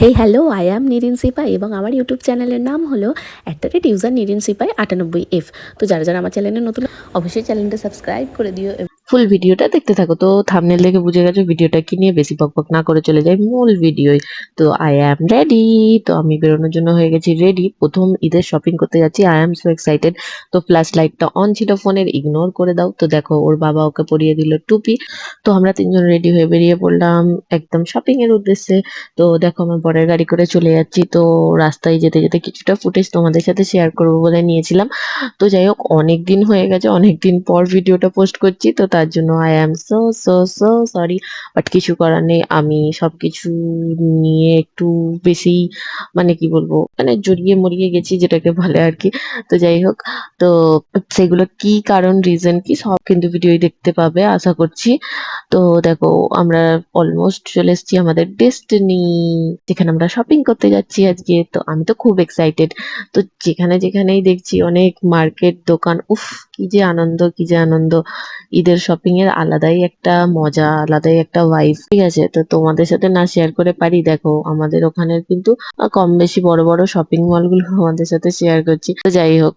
Hey hello, I am নিরিন সিপাই এবং আমার YouTube চ্যানেলের নাম হলো @ইউজার নিরিন সিপাই 98F। তো যারা যারা আমার চ্যানেলে নতুন অবশ্যই চ্যানেলটা সাবস্ক্রাইব করে দিও। ফুল ভিডিওটা দেখতে থাকো। তো থাম্বনেল দেখে বুঝে গেছো ভিডিওটা কি নিয়ে, বেশি বকবক না করে চলে যাই মূল ভিডিওয়। তো আই অ্যাম রেডি। তো আমি বেরোনোর জন্য হয়ে গেছি রেডি। প্রথম ঈদের শপিং করতে যাচ্ছি। I am so excited. তো ফ্ল্যাশ লাইটটা অন ছিল ফোনের, ইগনোর করে দাও। তো দেখো ওর বাবা ওকে পরিয়ে দিল টুপি। তো আমরা তিনজন রেডি হয়ে বেরিয়ে পড়লাম একদম শপিং এর উদ্দেশ্যে। তো দেখো আমার বরের গাড়ি করে চলে যাচ্ছি। তো রাস্তায় যেতে যেতে কিছুটা ফুটেজ তোমাদের সাথে শেয়ার করবো বলে নিয়েছিলাম। তো যাই হোক, অনেক দিন হয়ে গেছে, অনেক দিন পর ভিডিওটা পোস্ট করছি, তো তার জন্য I am so so so sorry. But কিছু করার নেই, আমি সবকিছু নিয়ে একটু বেশি মানে কি বলবো, মানে জড়িয়ে মরিয়ে গেছি যেটাকে বলে আর কি। তো যাই হোক, তো সেগুলো কি কারণ, রিজন কি, সব কিন্তু ভিডিও দেখতে পাবে আশা করছি। তো দেখো আমরা অলমোস্ট চলে এসেছি আমাদের ডেস্টিনি, যেখানে আমরা শপিং করতে যাচ্ছি আজকে। তো আমি তো খুব এক্সাইটেড। তো যেখানে যেখানেই দেখছি অনেক মার্কেট দোকান, উফ কি যে আনন্দ, কি যে আনন্দ। ঈদের শপিং এর আলাদাই একটা মজা, আলাদাই একটা ভাইব। ঠিক আছে, তো তোমাদের সাথে না শেয়ার করে পারি। দেখো আমাদের ওখানের কিন্তু কম বেশি বড় বড় শপিং মল গুলো আমাদের সাথে শেয়ার করছি। তো যাই হোক,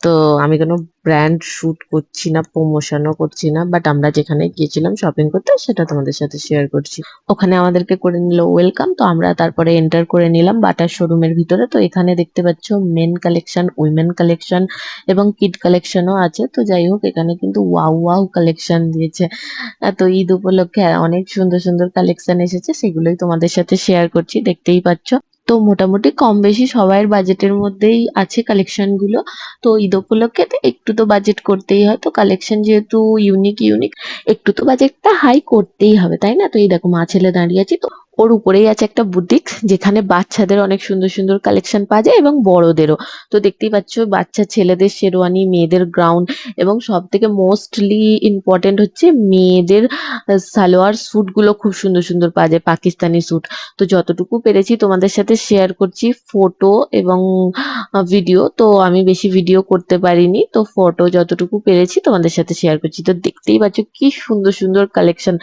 তো আমি কোনো ব্র্যান্ড শুট করছি না, প্রমোশনও করছি না, বাট আমরা যেখানে গিয়েছিলাম শপিং করতে সেটা তোমাদের সাথে শেয়ার করছি। ওখানে আমাদেরকে করে নিল ওয়েলকাম। তো আমরা তারপরে এন্টার করে নিলাম বাটার শোরুমের ভিতরে। তো এখানে দেখতে পাচ্ছ মেন কালেকশন, উইমেন কালেকশন এবং কিড কালেকশনও আছে। তো যাই হোক, এখানে কিন্তু ওয়াও ওয়াও কালেকশন দিয়েছে। তো ঈদ উপলক্ষে অনেক সুন্দর সুন্দর কালেকশন এসেছে, সেগুলোই তোমাদের সাথে শেয়ার করছি, দেখতেই পাচ্ছ। তো মোটামুটি কম বেশি সবাইয়ের বাজেটের মধ্যেই আছে কালেকশন গুলো। তো ঈদ উপলক্ষে তো একটু তো বাজেট করতেই হয়, তো কালেকশন যেহেতু ইউনিক ইউনিক, একটু তো বাজেটটা হাই করতেই হবে, তাই না? তো এই দেখো মা ছেলে দাঁড়িয়ে আছি, তো ওর উপরেই আছে একটা বুটিক, যেখানে বাচ্চাদের অনেক সুন্দর সুন্দর কালেকশন পাওয়া যায় এবং বড়দেরও। তো দেখতেই পাচ্ছ বাচ্চা ছেলেদের শেরওয়ানি, মেয়েদের গ্রাউন্ড, এবং সব থেকে মোস্টলি ইম্পর্টেন্ট হচ্ছে মেয়েদের সালোয়ার স্যুট গুলো খুব সুন্দর সুন্দর পাওয়া যায়, পাকিস্তানি স্যুট। তো যতটুকু পেরেছি তোমাদের সাথে শেয়ার করছি, ফটো এবং ভিডিও। তো আমি বেশি ভিডিও করতে পারিনি, তো ফটো যতটুকু পেরেছি তোমাদের সাথে শেয়ার করছি। তো দেখতেই পাচ্ছ কি সুন্দর সুন্দর কালেকশন,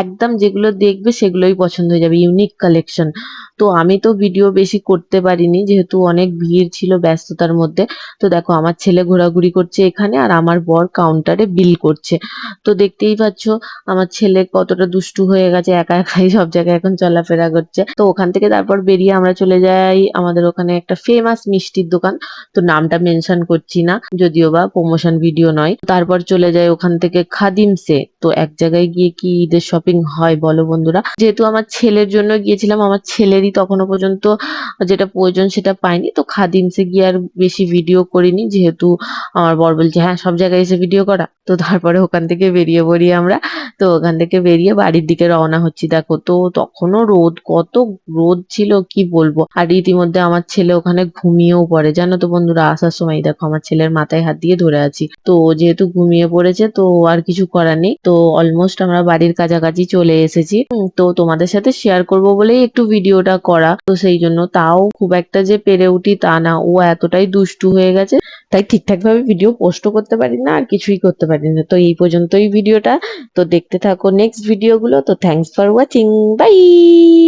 একদম যেগুলো দেখবে সেগুলোই পছন্দ হয়ে যাবে, ইউনিক কালেকশন। তো আমি তো ভিডিও বেশি করতে পারিনি যেহেতু অনেক ভিড় ছিল ব্যস্ততার মধ্যে। তো দেখো আমার ছেলে ঘোরাঘুরি করছে এখানে, আর আমার বর কাউন্টারে বিল করছে। তো দেখতেই পাচ্ছ আমার ছেলে কতটা দুষ্টু হয়ে গেছে, একা একাই সব জায়গায় এখন চলাফেরা করছে। তো ওখান থেকে তারপর বেরিয়ে আমরা চলে যাই আমাদের ওখানে একটা ফেমাস মিষ্টির দোকান। তো নামটা মেনশন করছি না, যদিও বা প্রমোশন ভিডিও নয়। তারপর চলে যাই ওখান থেকে খাদিমসে। তো এক জায়গায় গিয়ে কি ঈদের শপিং হয় বলো বন্ধুরা? যেহেতু আমার ছেলের জন্য গিয়েছিলাম, আমার ছেলেরই তখনো পর্যন্ত যেটা প্রয়োজন সেটা পাইনি, তো খাদিমসে গিয়ে আর বেশি ভিডিও করিনি, যেহেতু আমার বর বলছে হ্যাঁ সব জায়গায় এসে ভিডিও করা। তো তারপরে ওখান থেকে বেরিয়ে পড়ি আমরা। তো ওখান থেকে বেরিয়ে বাড়ির দিকে রওনা হচ্ছি। দেখো তো তখনও রোদ, কত রোদ ছিল কি বলবো। আর ইতিমধ্যে আমার ছেলে ওখানে ঘুমিয়েও পড়ে, জানো তো বন্ধুরা। আসার সময় দেখো আমার ছেলের মাথায় হাত দিয়ে ধরে আছি। তো যেহেতু ঘুমিয়ে পড়েছে, তো আর কিছু করার নেই। তো অলমোস্ট আমরা বাড়ির কাছাকাছি চলে এসেছি। তো তোমাদের সাথে শেয়ার করব বলেই একটু ভিডিওটা করা, তো সেই জন্য। তাও খুব একটা যে পেরে উঠি তা না, ও এতটাই দুষ্টু হয়ে গেছে, তাই ঠিকঠাক ভাবে ভিডিও পোস্টও করতে পারি না আর কিছুই করতে পারি না। তো এই পর্যন্তই ভিডিওটা। তো দেখতে থাকো নেক্সট ভিডিওগুলো। তো থ্যাংকস ফর ওয়াচিং, বাই।